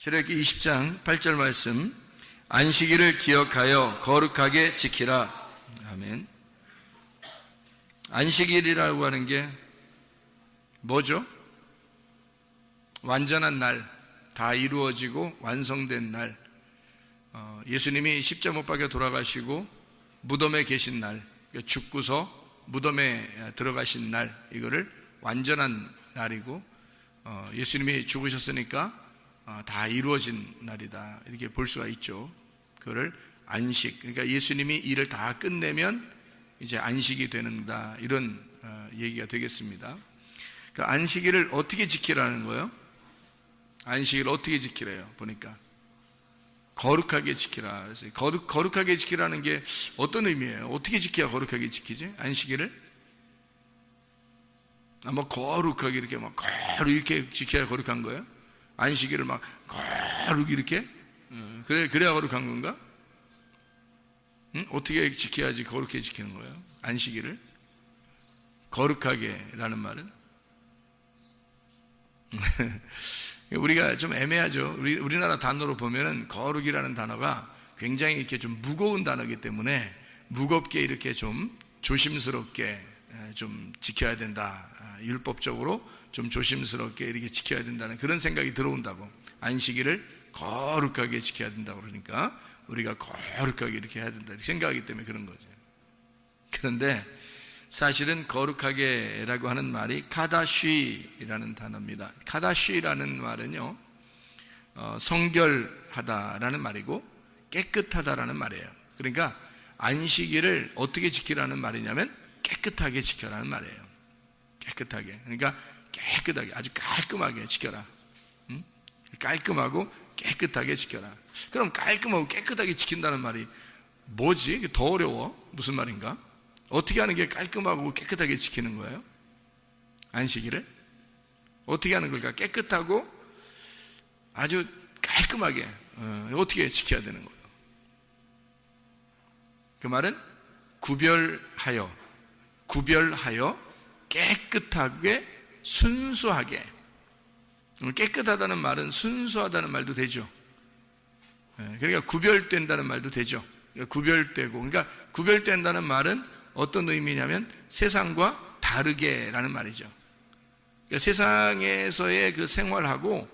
출애굽기 20장 8절 말씀, 안식일을 기억하여 거룩하게 지키라. 아멘. 안식일이라고 하는 게 뭐죠? 완전한 날, 다 이루어지고 완성된 날, 예수님이 십자가 못 박혀 돌아가시고 무덤에 계신 날, 죽고서 무덤에 들어가신 날, 이거를 완전한 날이고, 예수님이 죽으셨으니까 다 이루어진 날이다, 이렇게 볼 수가 있죠. 그거를 안식, 그러니까 예수님이 일을 다 끝내면 이제 안식이 되는다, 이런 얘기가 되겠습니다. 그 안식일을 어떻게 지키라는 거예요? 안식일을 어떻게 지키래요? 보니까 거룩하게 지키라 그랬어요. 거룩하게 지키라는 게 어떤 의미예요? 어떻게 지켜야 거룩하게 지키지? 안식일을? 뭐 거룩하게 이렇게 막 거룩 이렇게 지켜야 거룩한 거예요? 안식일을 막 거룩 이렇게? 그래야 거룩한 건가? 응? 어떻게 지켜야지 거룩하게 지키는 거예요? 안식일을? 거룩하게라는 말은? 우리가 좀 애매하죠. 우리나라 단어로 보면은 거룩이라는 단어가 굉장히 이렇게 좀 무거운 단어이기 때문에 무겁게 이렇게 좀 조심스럽게 좀 지켜야 된다, 율법적으로 좀 조심스럽게 이렇게 지켜야 된다는 그런 생각이 들어온다고. 안식일을 거룩하게 지켜야 된다고 그러니까 우리가 거룩하게 이렇게 해야 된다 이렇게 생각하기 때문에 그런 거죠. 그런데 사실은 거룩하게라고 하는 말이 카다쉬라는 단어입니다. 카다쉬라는 말은요, 성결하다라는 말이고 깨끗하다라는 말이에요. 그러니까 안식일을 어떻게 지키라는 말이냐면 깨끗하게 지켜라는 말이에요. 깨끗하게. 그러니까 깨끗하게, 아주 깔끔하게 지켜라. 응? 깔끔하고 깨끗하게 지켜라. 그럼 깔끔하고 깨끗하게 지킨다는 말이 뭐지? 더 어려워? 무슨 말인가? 어떻게 하는 게 깔끔하고 깨끗하게 지키는 거예요? 안식일을? 어떻게 하는 걸까? 깨끗하고 아주 깔끔하게 어떻게 지켜야 되는 거예요? 그 말은 구별하여 깨끗하게 순수하게. 깨끗하다는 말은 순수하다는 말도 되죠. 그러니까 구별된다는 말도 되죠. 구별되고, 그러니까 구별된다는 말은 어떤 의미냐면 세상과 다르게라는 말이죠. 그러니까 세상에서의 그 생활하고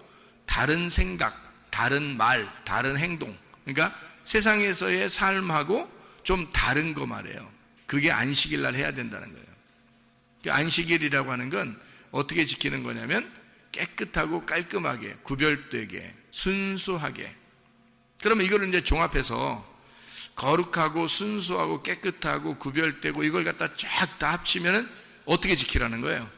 다른 생각, 다른 말, 다른 행동, 그러니까 세상에서의 삶하고 좀 다른 거 말이에요. 그게 안식일 날 해야 된다는 거예요. 안식일이라고 하는 건 어떻게 지키는 거냐면 깨끗하고 깔끔하게, 구별되게, 순수하게. 그러면 이거를 이제 종합해서 거룩하고 순수하고 깨끗하고 구별되고 이걸 갖다 쫙 다 합치면은 어떻게 지키라는 거예요?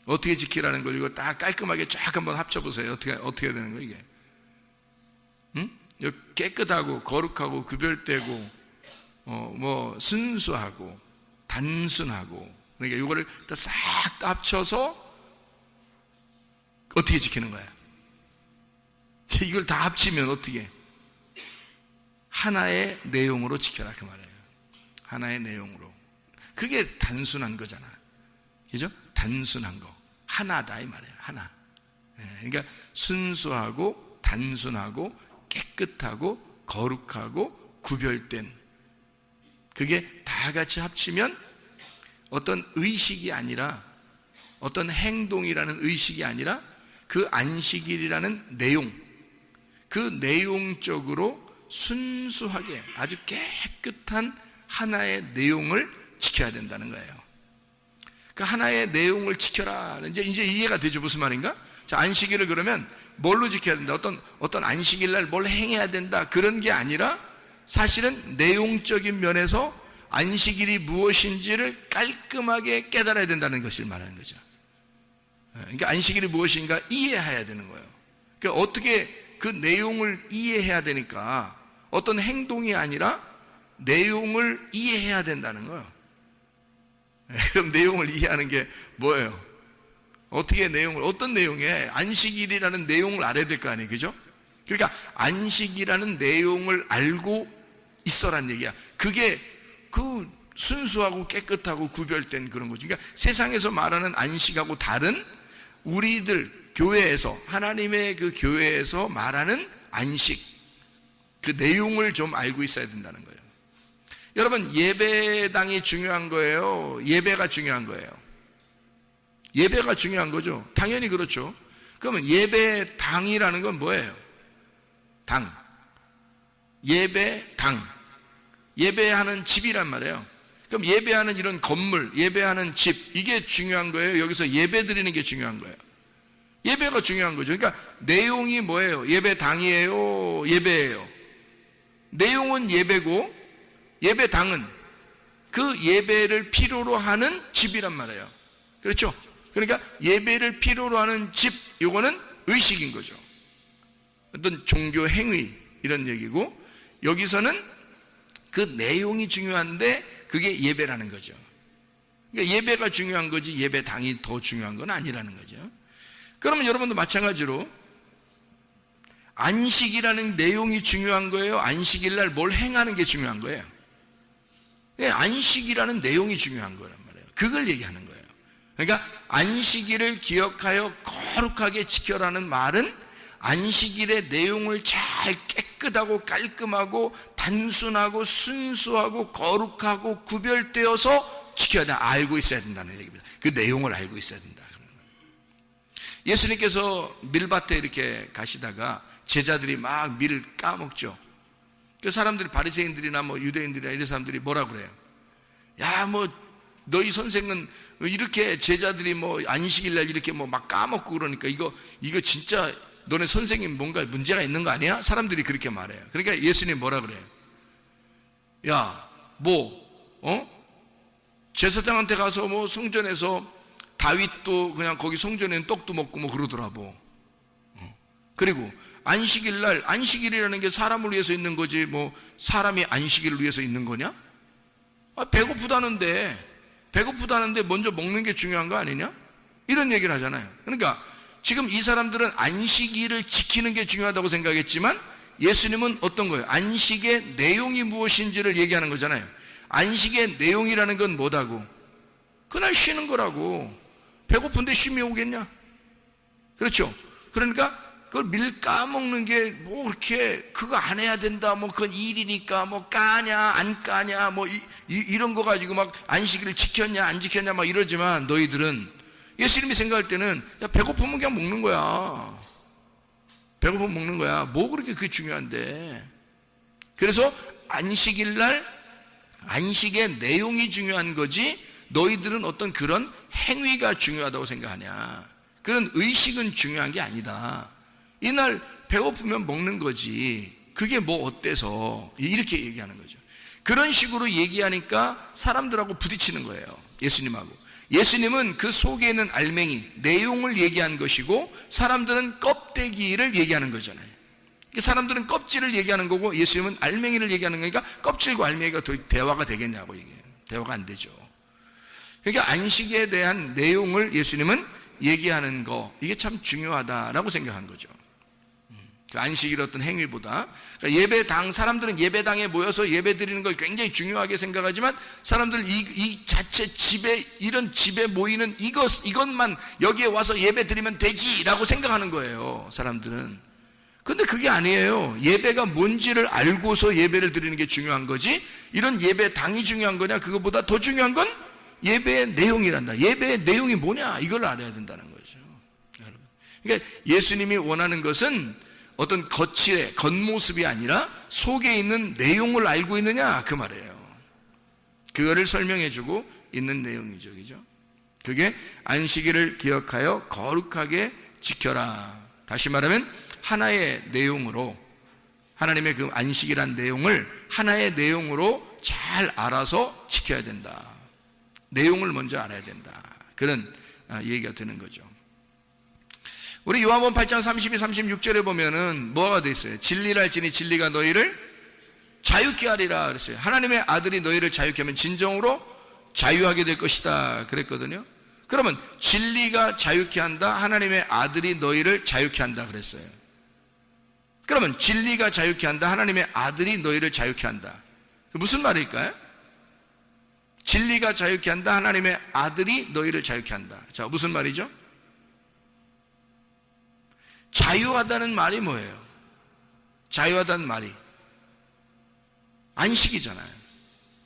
어떻게 지키라는 걸 이거 다 깔끔하게 쫙 한번 합쳐보세요. 어떻게 되는 거예요, 이게? 응? 깨끗하고 거룩하고 구별되고 뭐 순수하고 단순하고, 그러니까 이거를 다 싹 다 합쳐서 어떻게 지키는 거야? 이걸 다 합치면 어떻게? 하나의 내용으로 지켜라, 그 말이에요. 하나의 내용으로. 그게 단순한 거잖아. 그죠? 단순한 거. 하나다, 이 말이에요. 하나. 그러니까 순수하고 단순하고 깨끗하고 거룩하고 구별된, 그게 다 같이 합치면 어떤 의식이 아니라, 어떤 행동이라는 의식이 아니라 그 안식일이라는 내용, 그 내용적으로 순수하게 아주 깨끗한 하나의 내용을 지켜야 된다는 거예요. 그 하나의 내용을 지켜라. 이제 이해가 되죠? 무슨 말인가? 자, 안식일을 그러면 뭘로 지켜야 된다? 어떤 안식일 날 뭘 행해야 된다, 그런 게 아니라 사실은 내용적인 면에서 안식일이 무엇인지를 깔끔하게 깨달아야 된다는 것을 말하는 거죠. 그러니까 안식일이 무엇인가 이해해야 되는 거예요. 그러니까 어떻게 그 내용을 이해해야 되니까 어떤 행동이 아니라 내용을 이해해야 된다는 거예요. 그럼 내용을 이해하는 게 뭐예요? 어떻게 어떤 내용에 안식일이라는 내용을 알아야 될 거 아니에요, 그죠? 그러니까 안식이라는 내용을 알고 있어란 얘기야. 그게 그 순수하고 깨끗하고 구별된 그런 거죠. 그러니까 세상에서 말하는 안식하고 다른 우리들 교회에서, 하나님의 그 교회에서 말하는 안식, 그 내용을 좀 알고 있어야 된다는 거예요. 여러분, 예배당이 중요한 거예요? 예배가 중요한 거예요? 예배가 중요한 거죠. 당연히 그렇죠. 그러면 예배당이라는 건 뭐예요? 당. 예배당. 예배하는 집이란 말이에요. 그럼 예배하는 이런 건물, 예배하는 집, 이게 중요한 거예요? 여기서 예배 드리는 게 중요한 거예요? 예배가 중요한 거죠. 그러니까 내용이 뭐예요? 예배당이에요? 예배예요? 내용은 예배고 예배당은 그 예배를 필요로 하는 집이란 말이에요. 그렇죠? 그러니까 예배를 필요로 하는 집, 요거는 의식인 거죠. 어떤 종교 행위 이런 얘기고, 여기서는 그 내용이 중요한데 그게 예배라는 거죠. 그러니까 예배가 중요한 거지 예배당이 더 중요한 건 아니라는 거죠. 그러면 여러분도 마찬가지로 안식이라는 내용이 중요한 거예요? 안식일 날 뭘 행하는 게 중요한 거예요? 예, 안식이라는 내용이 중요한 거란 말이에요. 그걸 얘기하는 거예요. 그러니까 안식일을 기억하여 거룩하게 지켜라는 말은 안식일의 내용을 잘 깨끗하고 깔끔하고 단순하고 순수하고 거룩하고 구별되어서 지켜야 돼. 알고 있어야 된다는 얘기입니다. 그 내용을 알고 있어야 된다. 예수님께서 밀밭에 이렇게 가시다가 제자들이 막 밀을 까먹죠. 그 사람들이, 바리새인들이나 뭐 유대인들이나 이런 사람들이 뭐라 그래요? 야, 뭐 너희 선생은 이렇게 제자들이 뭐 안식일날 이렇게 뭐 막 까먹고 그러니까 이거 진짜 너네 선생님 뭔가 문제가 있는 거 아니야? 사람들이 그렇게 말해요. 그러니까 예수님 뭐라 그래요? 야, 제사장한테 가서 뭐 성전에서 다윗도 그냥 거기 성전에는 떡도 먹고 뭐 그러더라 뭐. 그리고 안식일날, 안식일이라는 게 사람을 위해서 있는 거지 뭐 사람이 안식일을 위해서 있는 거냐? 배고프다는데 먼저 먹는 게 중요한 거 아니냐? 이런 얘기를 하잖아요. 그러니까 지금 이 사람들은 안식일을 지키는 게 중요하다고 생각했지만 예수님은 어떤 거예요? 안식의 내용이 무엇인지를 얘기하는 거잖아요. 안식의 내용이라는 건 뭐다고? 그날 쉬는 거라고. 배고픈데 쉼이 오겠냐? 그렇죠? 그러니까 그걸 밀 까먹는 게 뭐 그렇게 그거 안 해야 된다, 뭐 그건 일이니까 뭐 까냐 안 까냐 뭐 이런 거 가지고 막 안식일을 지켰냐 안 지켰냐 막 이러지만, 너희들은 예수님이 생각할 때는 야, 배고프면 그냥 먹는 거야. 배고프면 먹는 거야. 뭐 그렇게 그게 중요한데. 그래서 안식일날 안식의 내용이 중요한 거지 너희들은 어떤 그런 행위가 중요하다고 생각하냐, 그런 의식은 중요한 게 아니다. 이날 배고프면 먹는 거지 그게 뭐 어때서, 이렇게 얘기하는 거죠. 그런 식으로 얘기하니까 사람들하고 부딪히는 거예요. 예수님하고. 예수님은 그 속에 있는 알맹이, 내용을 얘기한 것이고 사람들은 껍데기를 얘기하는 거잖아요. 사람들은 껍질을 얘기하는 거고 예수님은 알맹이를 얘기하는 거니까 껍질과 알맹이가 대화가 되겠냐고 얘기해요. 대화가 안 되죠. 그러니까 안식에 대한 내용을 예수님은 얘기하는 거, 이게 참 중요하다라고 생각한 거죠. 그 안식일 어떤 행위보다. 그러니까 예배당, 사람들은 예배당에 모여서 예배 드리는 걸 굉장히 중요하게 생각하지만 사람들은 이 자체 집에, 이런 집에 모이는 이것만 여기에 와서 예배 드리면 되지라고 생각하는 거예요, 사람들은. 근데 그게 아니에요. 예배가 뭔지를 알고서 예배를 드리는 게 중요한 거지, 이런 예배당이 중요한 거냐, 그것보다 더 중요한 건 예배의 내용이란다. 예배의 내용이 뭐냐, 이걸 알아야 된다는 거죠, 여러분. 그러니까 예수님이 원하는 것은 어떤 겉의 겉모습이 아니라 속에 있는 내용을 알고 있느냐, 그 말이에요. 그거를 설명해주고 있는 내용이죠, 그죠? 그게 안식일을 기억하여 거룩하게 지켜라. 다시 말하면 하나의 내용으로, 하나님의 그 안식이란 내용을 하나의 내용으로 잘 알아서 지켜야 된다. 내용을 먼저 알아야 된다. 그런 얘기가 되는 거죠. 우리 요한복음 8장 32, 36절에 보면은 뭐가 돼 있어요? 진리를 알지니 진리가 너희를 자유케 하리라 그랬어요. 하나님의 아들이 너희를 자유케 하면 진정으로 자유하게 될 것이다 그랬거든요. 그러면 진리가 자유케 한다, 하나님의 아들이 너희를 자유케 한다 그랬어요. 그러면 진리가 자유케 한다, 하나님의 아들이 너희를 자유케 한다. 무슨 말일까요? 진리가 자유케 한다, 하나님의 아들이 너희를 자유케 한다. 자, 무슨 말이죠? 자유하다는 말이 뭐예요? 자유하다는 말이 안식이잖아요.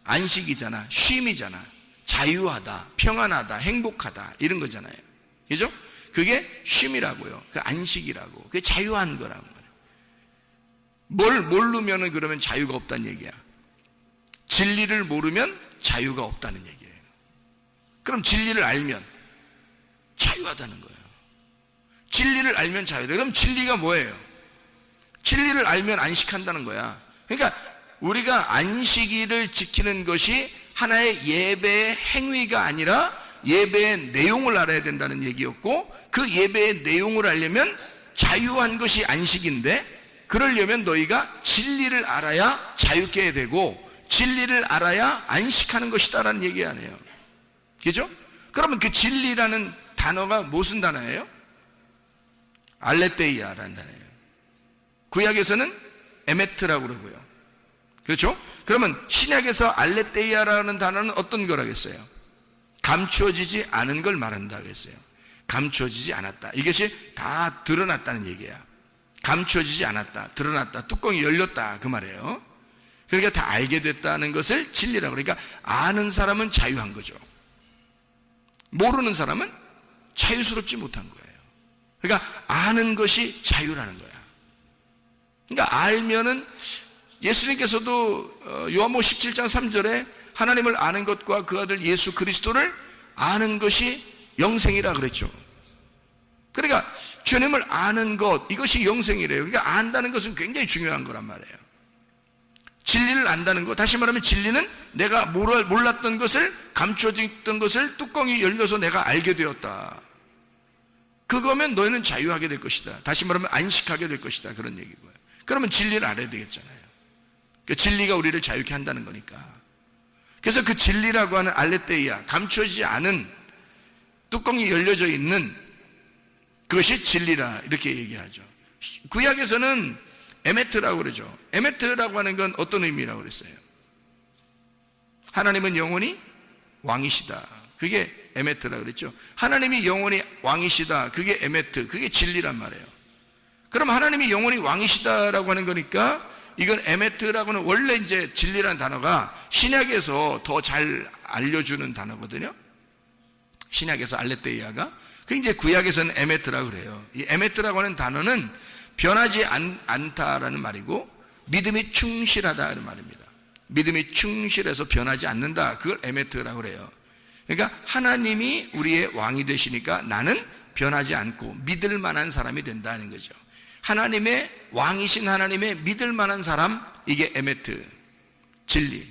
안식이잖아. 쉼이잖아. 자유하다, 평안하다, 행복하다 이런 거잖아요. 그죠? 그게 쉼이라고요. 그 안식이라고. 그게 자유한 거라고 말해요. 뭘 모르면 그러면 자유가 없다는 얘기야. 진리를 모르면 자유가 없다는 얘기예요. 그럼 진리를 알면 자유하다는 거예요. 진리를 알면 자유다. 그럼 진리가 뭐예요? 진리를 알면 안식한다는 거야. 그러니까 우리가 안식일을 지키는 것이 하나의 예배의 행위가 아니라 예배의 내용을 알아야 된다는 얘기였고, 그 예배의 내용을 알려면 자유한 것이 안식인데, 그러려면 너희가 진리를 알아야 자유케 되고 진리를 알아야 안식하는 것이다라는 얘기 아니에요. 그죠? 그러면 그 진리라는 단어가 무슨 단어예요? 알레테이아라는 단어예요. 구약에서는 에메트라고 그러고요. 그렇죠? 그러면 신약에서 알레테이아라는 단어는 어떤 거라겠어요? 감추어지지 않은 걸 말한다고 했어요. 감추어지지 않았다. 이것이 다 드러났다는 얘기야. 감추어지지 않았다, 드러났다, 뚜껑이 열렸다 그 말이에요. 그러니까 다 알게 됐다는 것을 진리라고. 그러니까 아는 사람은 자유한 거죠. 모르는 사람은 자유스럽지 못한 거예요. 그러니까 아는 것이 자유라는 거야. 그러니까 알면은 예수님께서도 요한복음 17장 3절에 하나님을 아는 것과 그 아들 예수 그리스도를 아는 것이 영생이라 그랬죠. 그러니까 주님을 아는 것, 이것이 영생이래요. 그러니까 안다는 것은 굉장히 중요한 거란 말이에요. 진리를 안다는 것, 다시 말하면 진리는 내가 몰랐던 것을, 감춰졌던 것을 뚜껑이 열려서 내가 알게 되었다. 그거면 너희는 자유하게 될 것이다. 다시 말하면 안식하게 될 것이다. 그런 얘기고요. 그러면 진리를 알아야 되겠잖아요. 그러니까 진리가 우리를 자유케 한다는 거니까. 그래서 그 진리라고 하는 알레테이아, 감춰지지 않은 뚜껑이 열려져 있는 그것이 진리라 이렇게 얘기하죠. 구약에서는 에메트라고 그러죠. 에메트라고 하는 건 어떤 의미라고 그랬어요? 하나님은 영원히 왕이시다. 그게 에메트라고 그랬죠. 하나님이 영원히 왕이시다. 그게 에메트. 그게 진리란 말이에요. 그럼 하나님이 영원히 왕이시다라고 하는 거니까 이건 에메트라고는 원래 이제 진리라는 단어가 신약에서 더 잘 알려주는 단어거든요. 신약에서 알레테이아가. 그 이제 구약에서는 에메트라고 그래요. 이 에메트라고 하는 단어는 변하지 않다라는 말이고 믿음이 충실하다는 말입니다. 믿음이 충실해서 변하지 않는다. 그걸 에메트라고 그래요. 그러니까 하나님이 우리의 왕이 되시니까 나는 변하지 않고 믿을 만한 사람이 된다는 거죠. 하나님의 왕이신 하나님의 믿을 만한 사람, 이게 에메트, 진리.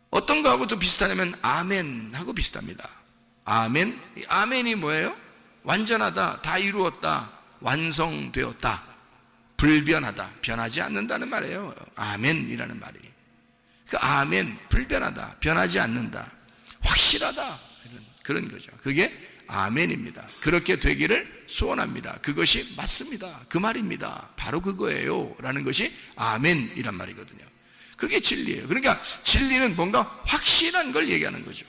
어떤 거하고도 비슷하냐면 아멘하고 비슷합니다. 아멘. 아멘이 뭐예요? 완전하다, 다 이루었다, 완성되었다, 불변하다, 변하지 않는다는 말이에요. 아멘이라는 말이. 그 아멘, 불변하다, 변하지 않는다, 확실하다, 이런 그런 거죠. 그게 아멘입니다. 그렇게 되기를 소원합니다. 그것이 맞습니다. 그 말입니다. 바로 그거예요. 라는 것이 아멘이란 말이거든요. 그게 진리예요. 그러니까 진리는 뭔가 확실한 걸 얘기하는 거죠.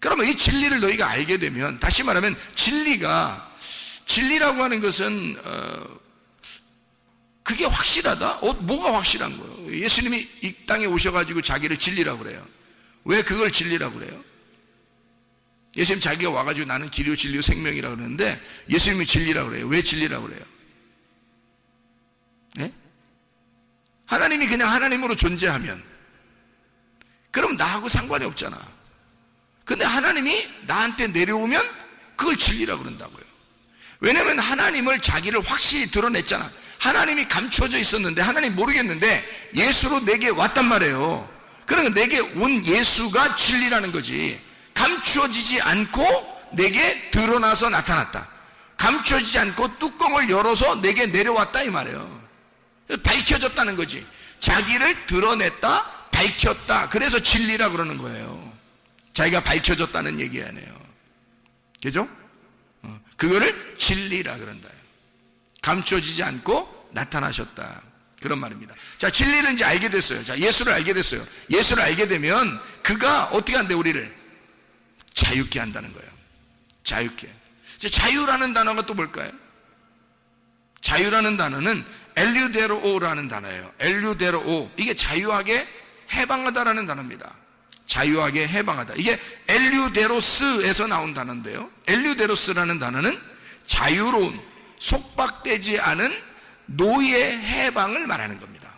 그러면 이 진리를 너희가 알게 되면, 다시 말하면 진리라고 하는 것은 그게 확실하다? 뭐가 확실한 거예요? 예수님이 이 땅에 오셔가지고 자기를 진리라고 그래요. 왜 그걸 진리라고 그래요? 예수님 자기가 와가지고 나는 길이요 진리요 생명이라고 그러는데 예수님이 진리라고 그래요. 왜 진리라고 그래요? 네? 하나님이 그냥 하나님으로 존재하면 그럼 나하고 상관이 없잖아. 근데 하나님이 나한테 내려오면 그걸 진리라고 그런다고요. 왜냐하면 하나님을 자기를 확실히 드러냈잖아. 하나님이 감추어져 있었는데 하나님 모르겠는데 예수로 내게 왔단 말이에요. 그러니까 내게 온 예수가 진리라는 거지. 감추어지지 않고 내게 드러나서 나타났다. 감추어지지 않고 뚜껑을 열어서 내게 내려왔다 이 말이에요. 밝혀졌다는 거지. 자기를 드러냈다, 밝혔다. 그래서 진리라 그러는 거예요. 자기가 밝혀졌다는 얘기 아니에요. 그죠? 그거를 진리라 그런다. 감추어지지 않고 나타나셨다. 그런 말입니다. 자, 진리를 이제 알게 됐어요. 자, 예수를 알게 됐어요. 예수를 알게 되면 그가 어떻게 한대 우리를? 자유케 한다는 거예요. 자유케. 자유라는 단어가 또 뭘까요? 자유라는 단어는 엘류데로오라는 단어예요. 엘류데로오. 이게 자유하게 해방하다라는 단어입니다. 자유하게 해방하다. 이게 엘류데로스에서 나온 단어인데요. 엘류데로스라는 단어는 자유로운, 속박되지 않은 노예 해방을 말하는 겁니다.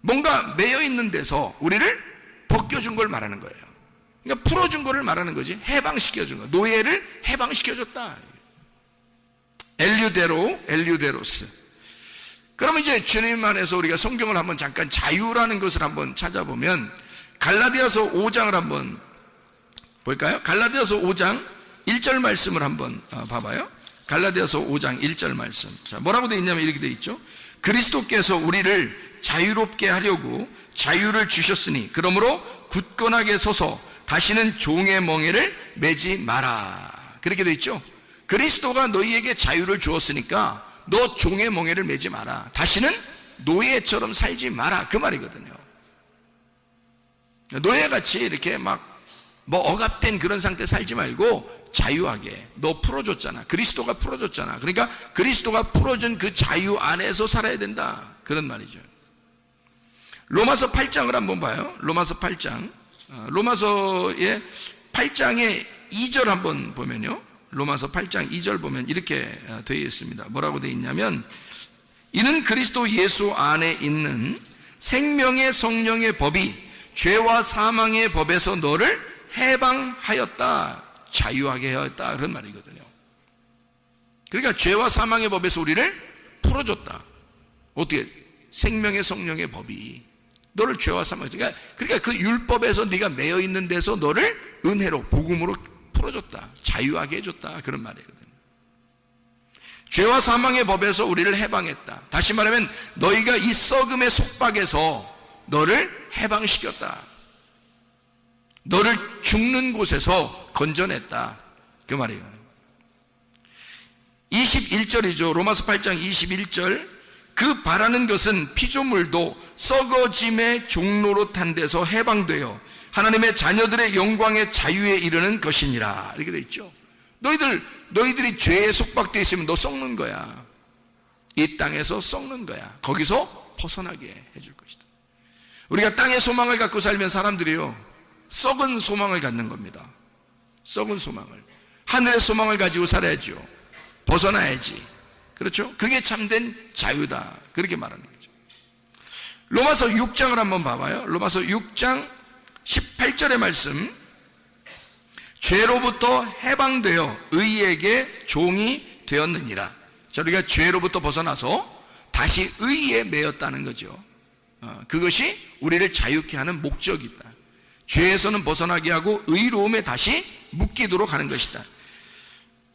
뭔가 매여 있는 데서 우리를 벗겨준 걸 말하는 거예요. 그러니까 풀어준 거를 말하는 거지. 해방시켜준 거. 노예를 해방시켜줬다. 엘류데로스. 그러면 이제 주님 안에서 우리가 성경을 한번 잠깐 자유라는 것을 한번 찾아보면 갈라디아서 5장을 한번 볼까요? 갈라디아서 5장 1절 말씀을 한번 봐봐요. 갈라디아서 5장 1절 말씀. 자, 뭐라고 되어 있냐면 이렇게 되어 있죠. 그리스도께서 우리를 자유롭게 하려고 자유를 주셨으니 그러므로 굳건하게 서서 다시는 종의 멍에를 매지 마라. 그렇게 되어 있죠. 그리스도가 너희에게 자유를 주었으니까 너 종의 멍에를 매지 마라. 다시는 노예처럼 살지 마라. 그 말이거든요. 노예같이 이렇게 막 뭐 억압된 그런 상태 살지 말고 자유하게. 너 풀어줬잖아. 그리스도가 풀어줬잖아. 그러니까 그리스도가 풀어준 그 자유 안에서 살아야 된다. 그런 말이죠. 로마서 8장을 한번 봐요. 로마서 8장. 로마서의 8장의 2절 한번 보면요. 로마서 8장 2절 보면 이렇게 되어 있습니다. 뭐라고 되어 있냐면 이는 그리스도 예수 안에 있는 생명의 성령의 법이 죄와 사망의 법에서 너를 해방하였다. 자유하게 하였다. 그런 말이거든요. 그러니까 죄와 사망의 법에서 우리를 풀어줬다. 어떻게? 생명의 성령의 법이 너를 죄와 사망, 그러니까 그 율법에서 네가 매여 있는 데서 너를 은혜로 복음으로 풀어줬다. 자유하게 해줬다. 그런 말이거든요. 죄와 사망의 법에서 우리를 해방했다. 다시 말하면 너희가 이 썩음의 속박에서 너를 해방시켰다. 너를 죽는 곳에서 건져냈다. 그 말이에요. 21절이죠. 로마서 8장 21절. 그 바라는 것은 피조물도 썩어짐의 종로로 탄 데서 해방되어 하나님의 자녀들의 영광의 자유에 이르는 것이니라. 이렇게 되어 있죠. 너희들이 죄에 속박되어 있으면 너 썩는 거야. 이 땅에서 썩는 거야. 거기서 벗어나게 해줄 것이다. 우리가 땅의 소망을 갖고 살면 사람들이요, 썩은 소망을 갖는 겁니다. 썩은 소망을. 하늘의 소망을 가지고 살아야죠. 벗어나야지. 그렇죠? 그게 참된 자유다. 그렇게 말하는 거죠. 로마서 6장을 한번 봐봐요. 로마서 6장 18절의 말씀. 죄로부터 해방되어 의에게 종이 되었느니라. 자, 우리가 죄로부터 벗어나서 다시 의에 매였다는 거죠. 그것이 우리를 자유케 하는 목적이다. 죄에서는 벗어나게 하고 의로움에 다시 묶이도록 하는 것이다.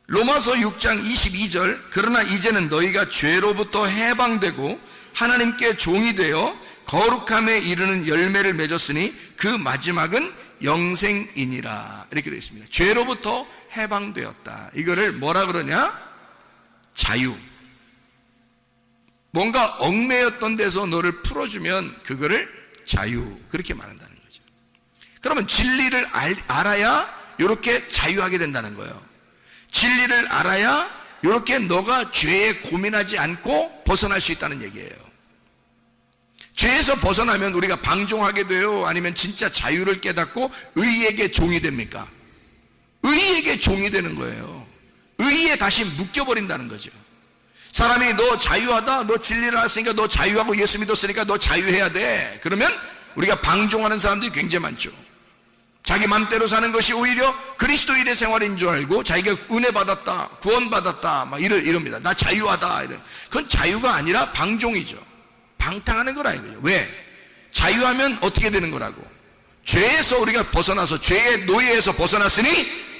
로마서 6장 22절. 그러나 이제는 너희가 죄로부터 해방되고 하나님께 종이 되어 거룩함에 이르는 열매를 맺었으니 그 마지막은 영생이니라. 이렇게 되어 있습니다. 죄로부터 해방되었다. 이거를 뭐라 그러냐? 자유. 뭔가 얽매였던 데서 너를 풀어주면 그거를 자유. 그렇게 말한다는 거죠. 그러면 진리를 알아야 이렇게 자유하게 된다는 거예요. 진리를 알아야 이렇게 너가 죄에 고민하지 않고 벗어날 수 있다는 얘기예요. 죄에서 벗어나면 우리가 방종하게 돼요? 아니면 진짜 자유를 깨닫고 의에게 종이 됩니까? 의에게 종이 되는 거예요. 의에 다시 묶여버린다는 거죠. 사람이 너 자유하다, 너 진리를 알았으니까 너 자유하고 예수 믿었으니까 너 자유해야 돼. 그러면 우리가 방종하는 사람들이 굉장히 많죠. 자기 맘대로 사는 것이 오히려 그리스도인의 생활인 줄 알고 자기가 은혜 받았다, 구원 받았다, 막 이럽니다. 나 자유하다. 그건 자유가 아니라 방종이죠. 방탕하는 거라 이거죠. 왜? 자유하면 어떻게 되는 거라고? 죄에서 우리가 벗어나서 죄의 노예에서 벗어났으니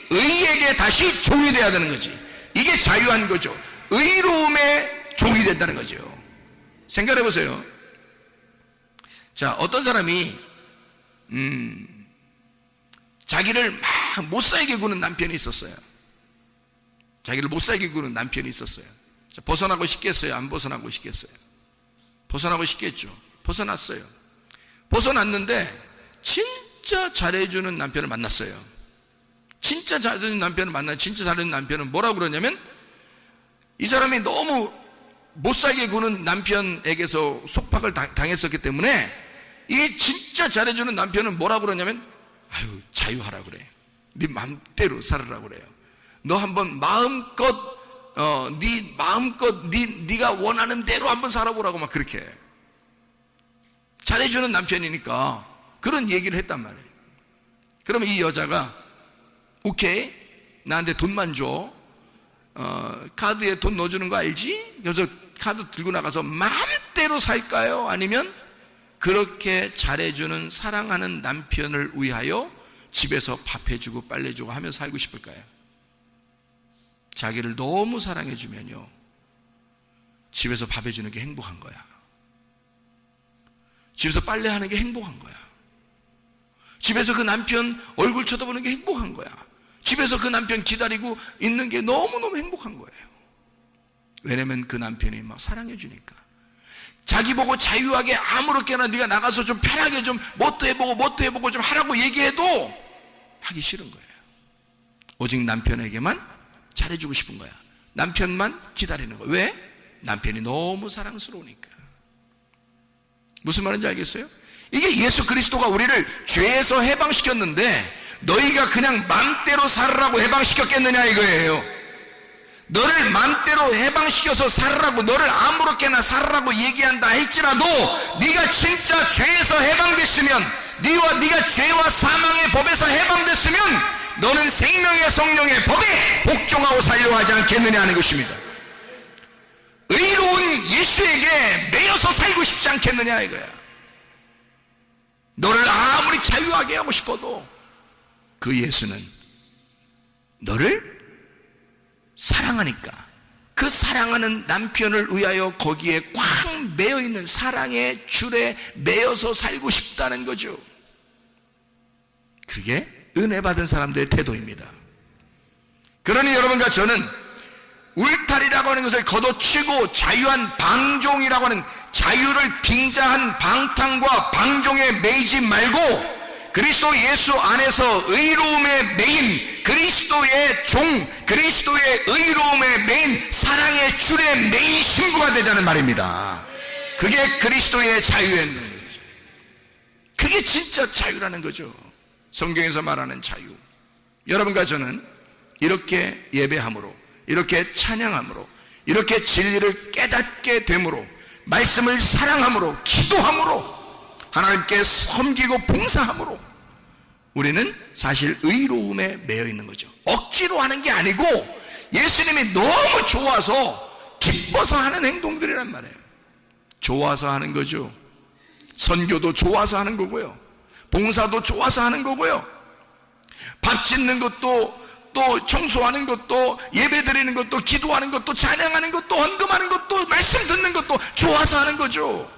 의에게 다시 종이 돼야 되는 거지. 이게 자유한 거죠. 의로움의 종이 된다는 거죠. 생각해 보세요. 자, 어떤 사람이 자기를 막 못 살게 구는 남편이 있었어요. 자기를 못 살게 구는 남편이 있었어요. 자, 벗어나고 싶겠어요? 안 벗어나고 싶겠어요? 벗어나고 싶겠죠. 벗어났어요. 벗어났는데 진짜 잘해주는 남편을 만났어요. 진짜 잘해주는 남편을 만나 진짜 잘해주는 남편은 뭐라고 그러냐면, 이 사람이 너무 못살게 구는 남편에게서 속박을 당했었기 때문에 이게 진짜 잘해주는 남편은 뭐라고 그러냐면, 아유, 자유하라 그래. 네 마음대로 살으라 그래요. 너 한번 마음껏 네가 원하는 대로 한번 살아보라고 막 그렇게 해. 잘해주는 남편이니까 그런 얘기를 했단 말이에요. 그러면 이 여자가 오케이, 나한테 돈만 줘. 카드에 돈 넣어주는 거 알지? 그래서 카드 들고 나가서 마음대로 살까요? 아니면 그렇게 잘해주는 사랑하는 남편을 위하여 집에서 밥 해주고 빨래주고 하며 살고 싶을까요? 자기를 너무 사랑해주면요, 집에서 밥 해주는 게 행복한 거야. 집에서 빨래하는 게 행복한 거야. 집에서 그 남편 얼굴 쳐다보는 게 행복한 거야. 집에서 그 남편 기다리고 있는 게 너무너무 행복한 거예요. 왜냐면 그 남편이 막 사랑해주니까. 자기 보고 자유하게 아무렇게나 네가 나가서 좀 편하게 좀 뭣도 해보고 좀 하라고 얘기해도 하기 싫은 거예요. 오직 남편에게만 잘해주고 싶은 거야. 남편만 기다리는 거야. 왜? 남편이 너무 사랑스러우니까. 무슨 말인지 알겠어요? 이게 예수 그리스도가 우리를 죄에서 해방시켰는데 너희가 그냥 맘대로 살으라고 해방시켰겠느냐 이거예요. 너를 맘대로 해방시켜서 살으라고, 너를 아무렇게나 살으라고 얘기한다 할지라도 네가 진짜 죄에서 해방됐으면, 네가 죄와 사망의 법에서 해방됐으면 너는 생명의 성령의 법에 복종하고 살려고 하지 않겠느냐 하는 것입니다. 의로운 예수에게 매여서 살고 싶지 않겠느냐 이거야. 너를 아무리 자유하게 하고 싶어도 그 예수는 너를 사랑하니까 그 사랑하는 남편을 위하여 거기에 꽉 매여있는 사랑의 줄에 매여서 살고 싶다는 거죠. 그게 은혜 받은 사람들의 태도입니다. 그러니 여러분과 저는 울타리라고 하는 것을 걷어치고 자유한 방종이라고 하는 자유를 빙자한 방탕과 방종에 매이지 말고 그리스도 예수 안에서 의로움에 매인 그리스도의 종, 그리스도의 의로움에 매인 사랑의 줄에 매인 신부가 되자는 말입니다. 그게 그리스도의 자유의 거죠. 그게 진짜 자유라는 거죠. 성경에서 말하는 자유. 여러분과 저는 이렇게 예배함으로, 이렇게 찬양함으로, 이렇게 진리를 깨닫게 됨으로, 말씀을 사랑함으로, 기도함으로, 하나님께 섬기고 봉사함으로 우리는 사실 의로움에 매여 있는 거죠. 억지로 하는 게 아니고 예수님이 너무 좋아서 기뻐서 하는 행동들이란 말이에요. 좋아서 하는 거죠. 선교도 좋아서 하는 거고요, 봉사도 좋아서 하는 거고요, 밥 짓는 것도, 또 청소하는 것도, 예배 드리는 것도, 기도하는 것도, 찬양하는 것도, 헌금하는 것도, 말씀 듣는 것도 좋아서 하는 거죠.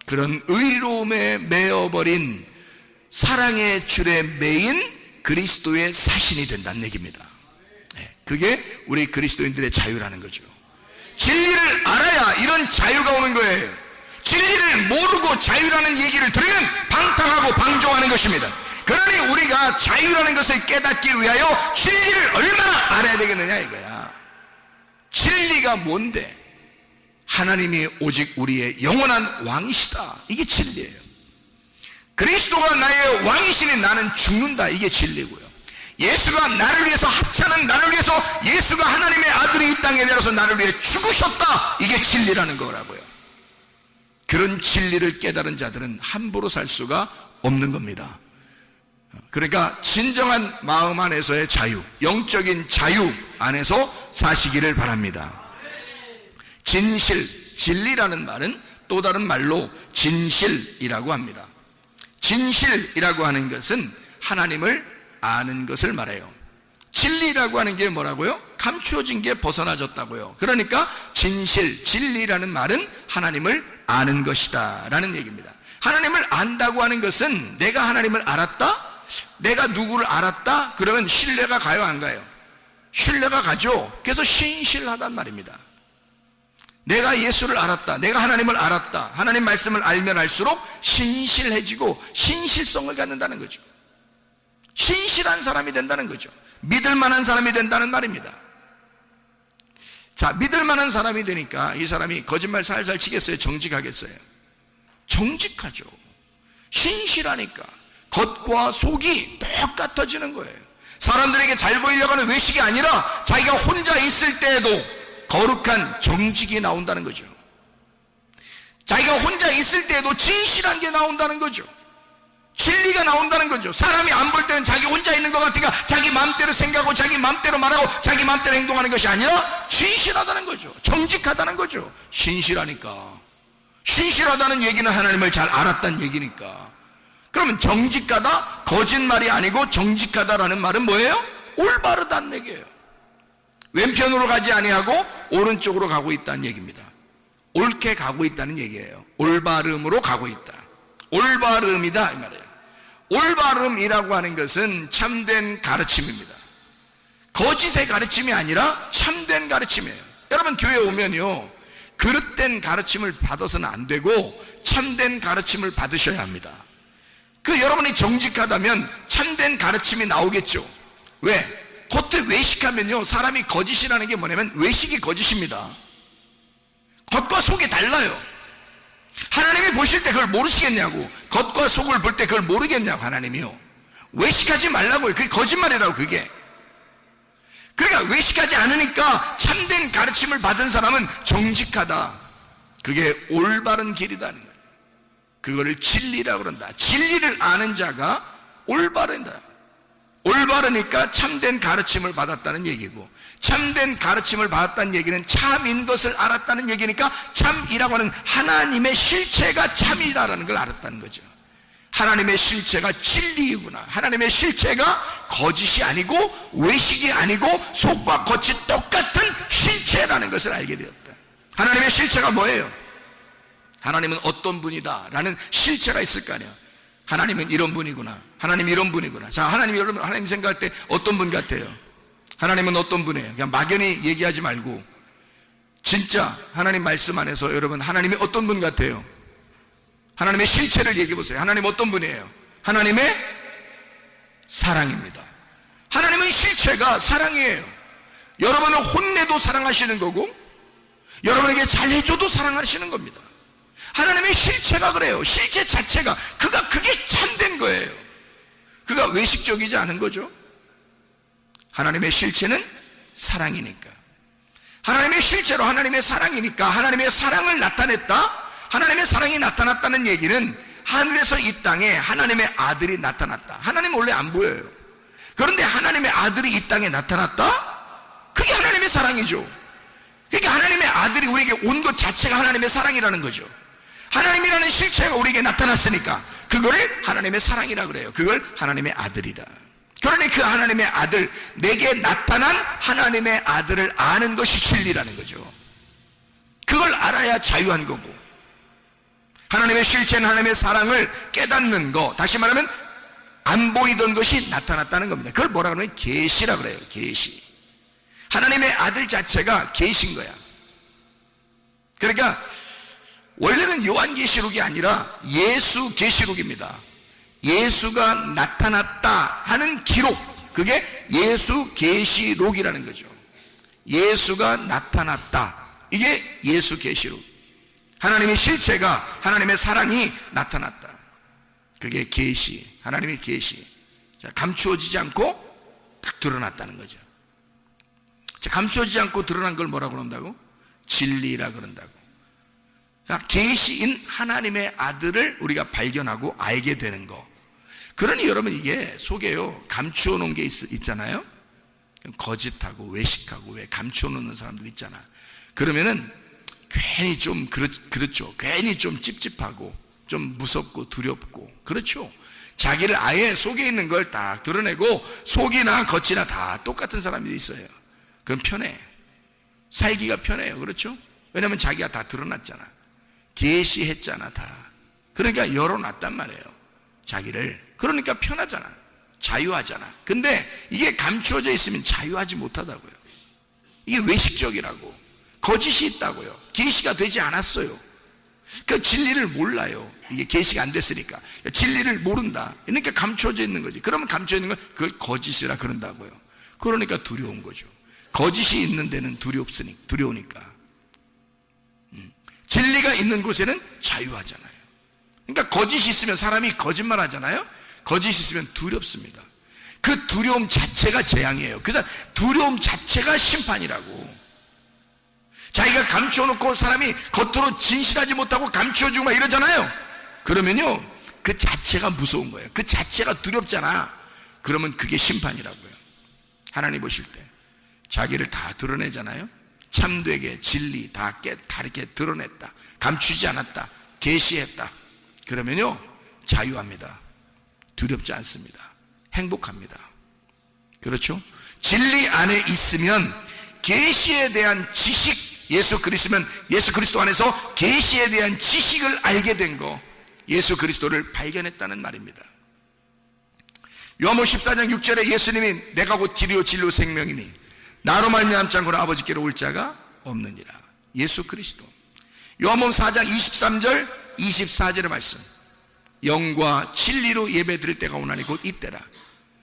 그런 의로움에 매어버린 사랑의 줄에 매인 그리스도의 사신이 된다는 얘기입니다. 그게 우리 그리스도인들의 자유라는 거죠. 진리를 알아야 이런 자유가 오는 거예요. 진리를 모르고 자유라는 얘기를 들으면 방탕하고 방종하는 것입니다. 그러니 우리가 자유라는 것을 깨닫기 위하여 진리를 얼마나 알아야 되겠느냐 이거야. 진리가 뭔데? 하나님이 오직 우리의 영원한 왕이시다. 이게 진리예요. 그리스도가 나의 왕이시니 나는 죽는다. 이게 진리고요. 예수가 나를 위해서 하찮은 나를 위해서 예수가 하나님의 아들이 이 땅에 내려서 나를 위해 죽으셨다. 이게 진리라는 거라고요. 그런 진리를 깨달은 자들은 함부로 살 수가 없는 겁니다. 그러니까 진정한 마음 안에서의 자유, 영적인 자유 안에서 사시기를 바랍니다. 진실, 진리라는 말은 또 다른 말로 진실이라고 합니다. 진실이라고 하는 것은 하나님을 아는 것을 말해요. 진리라고 하는 게 뭐라고요? 감추어진 게 벗어나졌다고요. 그러니까 진실, 진리라는 말은 하나님을 아는 것이다 라는 얘기입니다. 하나님을 안다고 하는 것은 내가 하나님을 알았다? 내가 누구를 알았다? 그러면 신뢰가 가요 안 가요? 신뢰가 가죠. 그래서 신실하단 말입니다. 내가 예수를 알았다, 내가 하나님을 알았다, 하나님 말씀을 알면 알수록 신실해지고 신실성을 갖는다는 거죠. 신실한 사람이 된다는 거죠. 믿을 만한 사람이 된다는 말입니다. 자, 믿을 만한 사람이 되니까 이 사람이 거짓말 살살 치겠어요? 정직하겠어요? 정직하죠. 신실하니까 겉과 속이 똑같아지는 거예요. 사람들에게 잘 보이려고 하는 외식이 아니라 자기가 혼자 있을 때에도 거룩한 정직이 나온다는 거죠. 자기가 혼자 있을 때에도 진실한 게 나온다는 거죠. 진리가 나온다는 거죠. 사람이 안 볼 때는 자기 혼자 있는 것 같으니까 자기 마음대로 생각하고 자기 마음대로 말하고 자기 마음대로 행동하는 것이 아니라 진실하다는 거죠. 정직하다는 거죠. 신실하니까. 신실하다는 얘기는 하나님을 잘 알았다는 얘기니까. 그러면 정직하다, 거짓말이 아니고 정직하다라는 말은 뭐예요? 올바르다는 얘기예요. 왼편으로 가지 아니하고 오른쪽으로 가고 있다는 얘기입니다. 옳게 가고 있다는 얘기예요. 올바름으로 가고 있다. 올바름이다 이 말이에요. 올바름이라고 하는 것은 참된 가르침입니다. 거짓의 가르침이 아니라 참된 가르침이에요. 여러분 교회에 오면요, 그릇된 가르침을 받아서는 안 되고 참된 가르침을 받으셔야 합니다. 여러분이 정직하다면 참된 가르침이 나오겠죠. 왜? 겉에 외식하면요, 사람이 거짓이라는 게 뭐냐면 외식이 거짓입니다. 겉과 속이 달라요. 하나님이 보실 때 그걸 모르시겠냐고. 겉과 속을 볼 때 그걸 모르겠냐고. 하나님이요, 외식하지 말라고요. 그게 거짓말이라고. 그게 그러니까 외식하지 않으니까 참된 가르침을 받은 사람은 정직하다, 그게 올바른 길이다는 거예요. 그거를 진리라고 그런다. 진리를 아는 자가 올바르다. 올바르니까 참된 가르침을 받았다는 얘기고, 참된 가르침을 받았다는 얘기는 참인 것을 알았다는 얘기니까 참이라고 하는 하나님의 실체가 참이다라는 걸 알았다는 거죠. 하나님의 실체가 진리이구나. 하나님의 실체가 거짓이 아니고 외식이 아니고 속과 겉이 똑같은 실체라는 것을 알게 되었다. 하나님의 실체가 뭐예요? 하나님은 어떤 분이다 라는 실체가 있을 거 아니에요. 하나님은 이런 분이구나. 하나님 이런 분이구나. 자, 여러분 하나님 생각할 때 어떤 분 같아요? 하나님은 어떤 분이에요? 그냥 막연히 얘기하지 말고 진짜 하나님 말씀 안에서 여러분 하나님이 어떤 분 같아요? 하나님의 실체를 얘기해 보세요. 하나님 어떤 분이에요? 하나님의 사랑입니다. 하나님은 실체가 사랑이에요. 여러분을 혼내도 사랑하시는 거고 여러분에게 잘해줘도 사랑하시는 겁니다. 하나님의 실체가 그래요. 실체 자체가 그게 참된 거예요. 그가 외식적이지 않은 거죠. 하나님의 실체는 사랑이니까. 하나님의 실체로 하나님의 사랑이니까 하나님의 사랑을 나타냈다. 하나님의 사랑이 나타났다는 얘기는 하늘에서 이 땅에 하나님의 아들이 나타났다. 하나님은 원래 안 보여요. 그런데 하나님의 아들이 이 땅에 나타났다? 그게 하나님의 사랑이죠. 그러니까 하나님의 아들이 우리에게 온 것 자체가 하나님의 사랑이라는 거죠. 하나님이라는 실체가 우리에게 나타났으니까 그거를 하나님의 사랑이라 그래요. 그걸 하나님의 아들이다. 그러니 그 하나님의 아들, 내게 나타난 하나님의 아들을 아는 것이 진리라는 거죠. 그걸 알아야 자유한 거고, 하나님의 실체는 하나님의 사랑을 깨닫는 거, 다시 말하면 안 보이던 것이 나타났다는 겁니다. 그걸 뭐라 그러면 계시라 그래요. 계시. 하나님의 아들 자체가 계신 거야. 그러니까 원래는 요한계시록이 아니라 예수 계시록입니다. 예수가 나타났다 하는 기록, 그게 예수 계시록이라는 거죠. 예수가 나타났다, 이게 예수 계시록. 하나님의 실체가, 하나님의 사랑이 나타났다, 그게 계시, 하나님의 계시. 감추어지지 않고 딱 드러났다는 거죠. 감추어지지 않고 드러난 걸 뭐라고 그런다고? 진리라 그런다고. 계시인 하나님의 아들을 우리가 발견하고 알게 되는 거. 그러니 여러분 이게 속에요, 감추어 놓은 게 있잖아요. 거짓하고 외식하고 왜 감추어 놓는 사람들 있잖아. 그러면은 괜히 좀 그렇죠. 괜히 좀 찝찝하고 좀 무섭고 두렵고 그렇죠. 자기를 아예 속에 있는 걸 딱 드러내고 속이나 겉이나 다 똑같은 사람들이 있어요. 그럼 편해. 살기가 편해요. 그렇죠? 왜냐하면 자기가 다 드러났잖아. 계시했잖아 다. 그러니까 열어놨단 말이에요, 자기를. 그러니까 편하잖아. 자유하잖아. 근데 이게 감추어져 있으면 자유하지 못하다고요. 이게 외식적이라고. 거짓이 있다고요. 계시가 되지 않았어요. 그 진리를 몰라요. 이게 계시가 안 됐으니까. 진리를 모른다. 그러니까 감춰져 있는 거지. 그러면 감춰져 있는 걸 그걸 거짓이라 그런다고요. 그러니까 두려운 거죠. 거짓이 있는 데는 두려우니까. 진리가 있는 곳에는 자유하잖아요. 그러니까 거짓이 있으면 사람이 거짓말 하잖아요. 거짓이 있으면 두렵습니다. 그 두려움 자체가 재앙이에요. 그래서 두려움 자체가 심판이라고. 자기가 감춰놓고 사람이 겉으로 진실하지 못하고 감춰주고 막 이러잖아요. 그러면요, 그 자체가 무서운 거예요. 그 자체가 두렵잖아. 그러면 그게 심판이라고요. 하나님 보실 때 자기를 다 드러내잖아요. 참되게 진리 다 이렇게 드러냈다, 감추지 않았다, 계시했다. 그러면요, 자유합니다. 두렵지 않습니다. 행복합니다. 그렇죠? 진리 안에 있으면 계시에 대한 지식, 예수 그리스도면 예수 그리스도 안에서 계시에 대한 지식을 알게 된 거, 예수 그리스도를 발견했다는 말입니다. 요한복음 14장 6절에 예수님이 내가 곧 길이요 진리요 생명이니 나로 말미암지 않고는 아버지께로 올 자가 없느니라. 예수 그리스도. 요한복음 4장 23절 24절의 말씀, 영과 진리로 예배 드릴 때가 오나니 곧 이때라.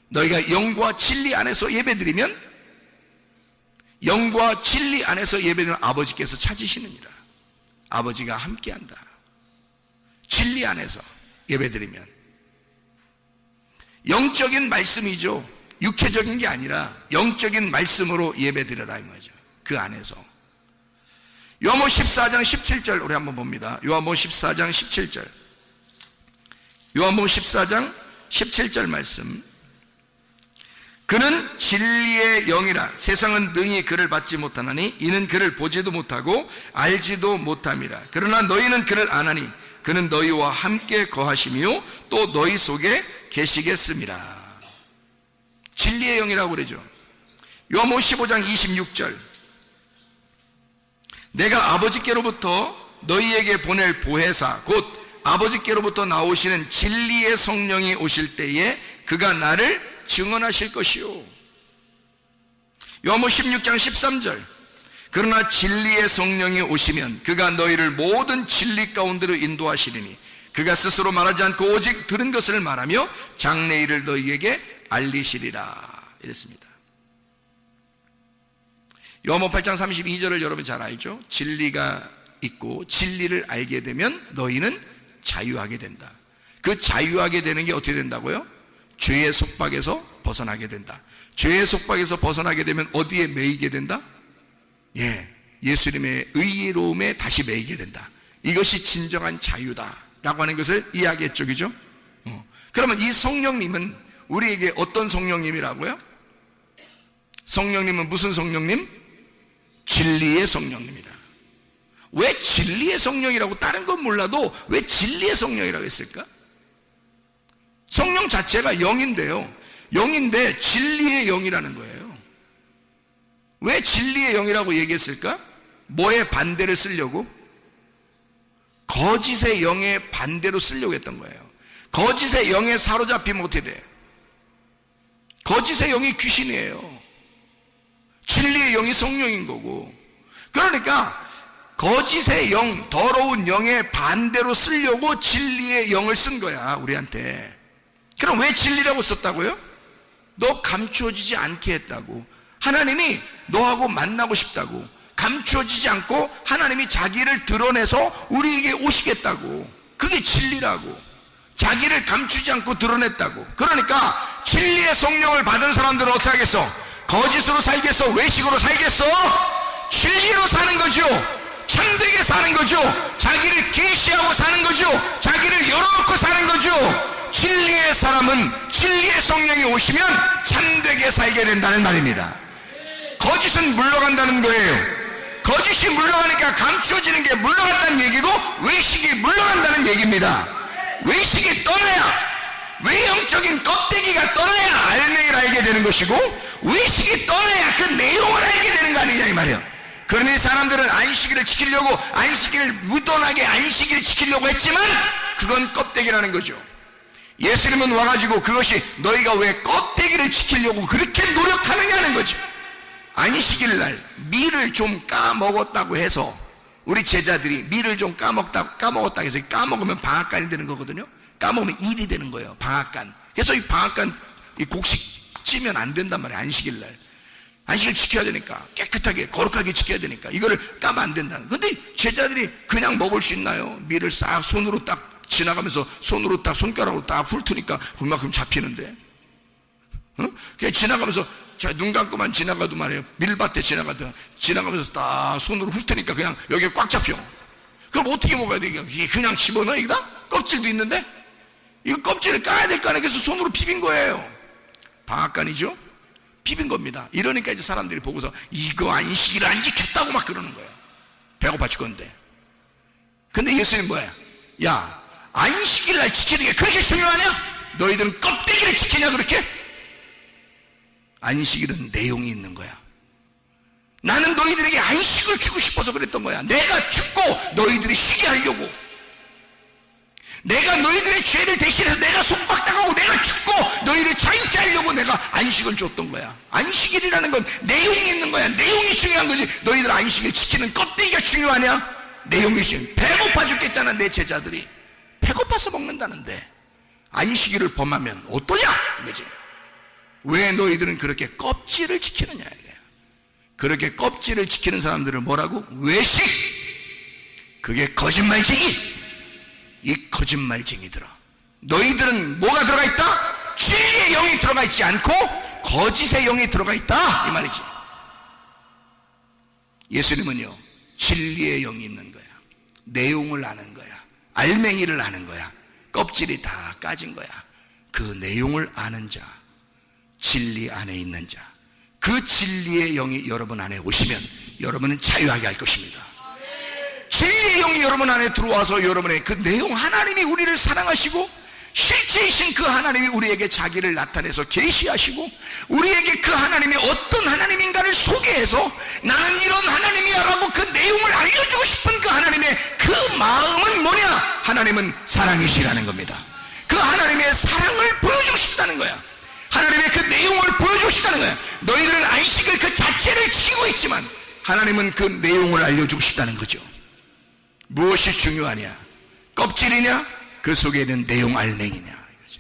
너희가 영과 진리 안에서 예배 드리면, 영과 진리 안에서 예배드리면 아버지께서 찾으시느니라. 아버지가 함께한다. 진리 안에서 예배드리면 영적인 말씀이죠. 육체적인 게 아니라 영적인 말씀으로 예배드려라 이 말이죠. 그 안에서. 요한복음 14장 17절 우리 한번 봅니다. 요한복음 14장 17절. 요한복음 14장 17절 말씀. 그는 진리의 영이라 세상은 능히 그를 받지 못하나니 이는 그를 보지도 못하고 알지도 못함이라. 그러나 너희는 그를 아나니 그는 너희와 함께 거하시며 또 너희 속에 계시겠습니다. 진리의 영이라고 그러죠. 요한복음 15장 26절. 내가 아버지께로부터 너희에게 보낼 보혜사 곧 아버지께로부터 나오시는 진리의 성령이 오실 때에 그가 나를 증언하실 것이요. 요한복음 16장 13절. 그러나 진리의 성령이 오시면 그가 너희를 모든 진리 가운데로 인도하시리니 그가 스스로 말하지 않고 오직 들은 것을 말하며 장래일을 너희에게 알리시리라. 이랬습니다. 요한복음 8장 32절을 여러분 잘 알죠? 진리가 있고 진리를 알게 되면 너희는 자유하게 된다. 그 자유하게 되는 게 어떻게 된다고요? 죄의 속박에서 벗어나게 된다. 죄의 속박에서 벗어나게 되면 어디에 매이게 된다? 예수님의 의로움에 다시 매이게 된다. 이것이 진정한 자유다라고 하는 것을 이야기했죠. 그죠? 그러면 이 성령님은 우리에게 어떤 성령님이라고요? 성령님은 무슨 성령님? 진리의 성령님이다. 왜 진리의 성령이라고, 다른 건 몰라도 왜 진리의 성령이라고 했을까? 성령 자체가 영인데요, 영인데 진리의 영이라는 거예요. 왜 진리의 영이라고 얘기했을까? 뭐의 반대를 쓰려고? 거짓의 영의 반대로 쓰려고 했던 거예요. 거짓의 영에 사로잡히면 어떻게 돼? 거짓의 영이 귀신이에요. 진리의 영이 성령인 거고. 그러니까 거짓의 영, 더러운 영의 반대로 쓰려고 진리의 영을 쓴 거야, 우리한테. 그럼 왜 진리라고 썼다고요? 너 감추어지지 않게 했다고. 하나님이 너하고 만나고 싶다고. 감추어지지 않고 하나님이 자기를 드러내서 우리에게 오시겠다고. 그게 진리라고. 자기를 감추지 않고 드러냈다고. 그러니까 진리의 성령을 받은 사람들은 어떻게 하겠어? 거짓으로 살겠어? 외식으로 살겠어? 진리로 사는 거죠. 참되게 사는 거죠. 자기를 계시하고 사는 거죠. 자기를 열어놓고 사는 거죠. 진리의 사람은 진리의 성령이 오시면 참되게 살게 된다는 말입니다. 거짓은 물러간다는 거예요. 거짓이 물러가니까 감추어지는 게 물러간다는 얘기고, 외식이 물러간다는 얘기입니다. 외식이 떠나야, 외형적인 껍데기가 떠나야 알맹이를 알게 되는 것이고, 외식이 떠나야 그 내용을 알게 되는 거 아니냐 이 말이에요. 그러니 사람들은 안식일을 지키려고, 안식일을 무던하게 안식일을 지키려고 했지만 그건 껍데기라는 거죠. 예수님은 와가지고 그것이 너희가 왜 껍데기를 지키려고 그렇게 노력하느냐는 거죠. 안식일 날 밀을 좀 까먹었다고 해서 우리 제자들이 밀을 좀 까먹었다 해서 까먹으면 방앗간이 되는 거거든요. 까먹으면 일이 되는 거예요. 방앗간. 그래서 이 방앗간 이 곡식 찌면 안 된단 말이에요. 안식일 날. 안식을 지켜야 되니까, 깨끗하게 거룩하게 지켜야 되니까 이거를 까면 안 된다는. 근데 제자들이 그냥 먹을 수 있나요? 밀을 싹 손으로 딱 지나가면서 손으로 딱 손가락으로 딱 훑으니까 그만큼 잡히는데, 그냥 지나가면서 눈 감고만 지나가도 말이에요. 밀밭에 지나가면서 딱 손으로 훑으니까 그냥 여기에 꽉 잡혀. 그럼 어떻게 먹어야 돼? 이게 그냥 집어넣어? 이거다? 껍질도 있는데? 이거 껍질을 까야 될 거 아니에요. 그래서 손으로 비빈 거예요. 방앗간이죠? 비빈 겁니다. 이러니까 이제 사람들이 보고서 이거 안식일을 안 지켰다고 막 그러는 거예요. 배고파 죽었는데. 근데 예수님 뭐야? 야, 안식일 날 지키는 게 그렇게 중요하냐? 너희들은 껍데기를 지키냐 그렇게? 안식일은 내용이 있는 거야. 나는 너희들에게 안식을 주고 싶어서 그랬던 거야. 내가 죽고 너희들이 쉬게 하려고. 내가 너희들의 죄를 대신해서 내가 속박당하고 내가 죽고 너희를 자유케 하려고 내가 안식을 줬던 거야. 안식일이라는 건 내용이 있는 거야. 내용이 중요한 거지. 너희들 안식일 지키는 껍데기가 중요하냐? 내용이 중요해. 배고파 죽겠잖아. 내 제자들이 배고파서 먹는다는데 안식일을 범하면 어떠냐 이거지. 왜 너희들은 그렇게 껍질을 지키느냐 이거야. 그렇게 껍질을 지키는 사람들을 뭐라고? 외식. 그게 거짓말쟁이. 이 거짓말쟁이들아, 너희들은 뭐가 들어가 있다? 진리의 영이 들어가 있지 않고 거짓의 영이 들어가 있다 이 말이지. 예수님은요, 진리의 영이 있는 거야. 내용을 아는 거야. 알맹이를 아는 거야. 껍질이 다 까진 거야. 그 내용을 아는 자, 진리 안에 있는 자, 그 진리의 영이 여러분 안에 오시면 여러분은 자유하게 할 것입니다. 진리의 영이 여러분 안에 들어와서 여러분의 그 내용, 하나님이 우리를 사랑하시고 실제이신 그 하나님이 우리에게 자기를 나타내서 계시하시고 우리에게 그 하나님이 어떤 하나님인가를 소개해서 나는 이런 하나님이야 라고 그 내용을 알려주고 싶은 그 하나님의 그 마음은 뭐냐? 하나님은 사랑이시라는 겁니다. 그 하나님의 사랑을 보여주고 싶다는 거야. 하나님의 그 내용을 보여주고 싶다는 거야. 너희들은 안식을 그 자체를 지키고 있지만 하나님은 그 내용을 알려주고 싶다는 거죠. 무엇이 중요하냐? 껍질이냐? 그 속에 있는 내용 알맹이냐? 이거죠.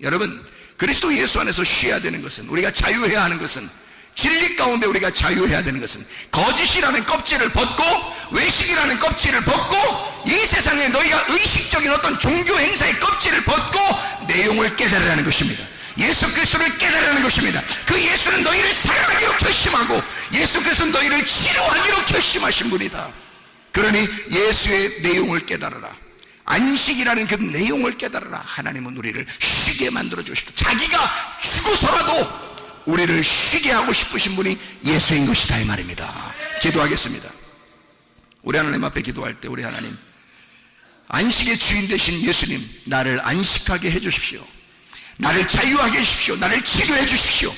여러분, 그리스도 예수 안에서 쉬어야 되는 것은, 우리가 자유해야 하는 것은, 진리 가운데 우리가 자유해야 되는 것은 거짓이라는 껍질을 벗고 외식이라는 껍질을 벗고 이 세상에 너희가 의식적인 어떤 종교 행사의 껍질을 벗고 내용을 깨달으라는 것입니다. 예수 그리스도를 깨달으라는 것입니다. 그 예수는 너희를 사랑하기로 결심하고 예수 그리스도는 너희를 치료하기로 결심하신 분이다. 그러니 예수의 내용을 깨달아라. 안식이라는 그 내용을 깨달아라. 하나님은 우리를 쉬게 만들어주고 싶다. 자기가 죽어서라도 우리를 쉬게 하고 싶으신 분이 예수인 것이다 이 말입니다. 기도하겠습니다. 우리 하나님 앞에 기도할 때 우리 하나님, 안식의 주인 되신 예수님, 나를 안식하게 해주십시오. 나를 자유하게 해주십시오. 나를 치료해 주십시오.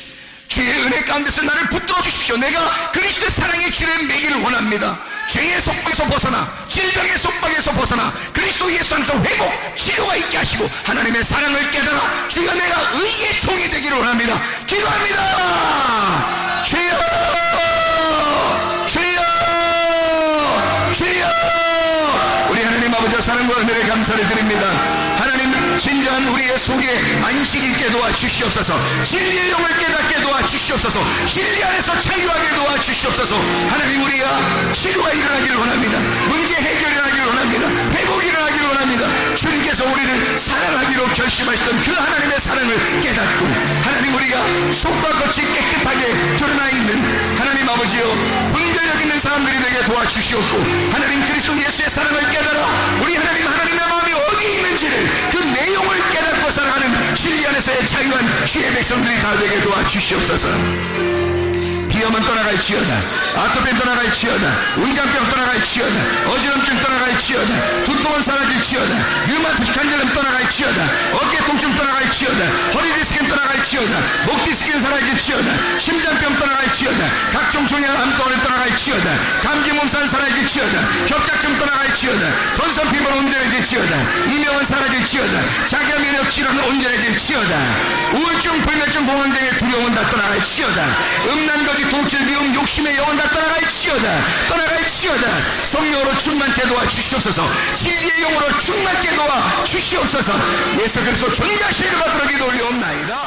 주의 은혜 가운데서 나를 붙들어 주십시오. 내가 그리스도의 사랑의 길을 매기를 원합니다. 죄의 속박에서 벗어나 질병의 속박에서 벗어나 그리스도 예수 안에서 회복, 치료가 있게 하시고 하나님의 사랑을 깨달아 주여 내가 의의 종이 되기를 원합니다. 기도합니다. 주여, 주여, 주여. 우리 하나님 아버지의 사랑과 은혜를 감사를 드립니다. 하나님, 진정한 우리의 속에 안식 있게 도와주시옵소서. 진리의 영을 깨닫게 도와주시옵소서. 진리 안에서 자유하게 도와주시옵소서. 하나님, 우리가 치료가 일어나기를 원합니다. 문제 해결이 일어나기를 원합니다. 회복이 일어나기를 원합니다. 주님께서 우리를 사랑하기로 결심하시던 그 하나님의 사랑을 깨닫고 하나님, 우리가 속과 겉이 깨끗하게 드러나 있는 하나님 아버지여 분별력 있는 사람들이 되게 도와주시옵고 하나님, 그리스도 예수의 사랑을 깨달아 우리 하나님의 마음이 어디 있는지를 그 내용을 깨닫고 살아가는 진리 안에서의 자유한 주의 백성들이 다 되게 도와주시옵소서. 비염은 떠나갈지어다. 아토피 떠나갈지어다. 위장병 떠나갈지어다. 어지럼증 떠나갈지어다. 두통은 사라질지어다. 류마티스 관절염 떠나갈지어다. 어깨 통증 떠나갈지어다. 허리 디스크 떠나갈지어다. 목뒤 스킨 사라질지어다. 심장병 떠나갈지어다. 각종 종양 암덩어리 떠나갈지어다. 감기 몸살 사라질지어다. 협착증 떠나갈지어다. 건선 피부는 온전해질지어다. 이명은 사라질지어다. 자기의 면역 질환은 온전해질지어다. 우울증 불면증 공황장애 두려움은 다 떠나갈지어다. 음란거지 독질 미움 욕심의 영혼 다 떠나갈지어다. 떠나갈지어다. 성령으로 충만케 도와 주시옵소서. 진리의 영으로 충만케 도와 주시옵소서. 예수 그리스도 존귀하신 이름으로 기도 올리옵나이다.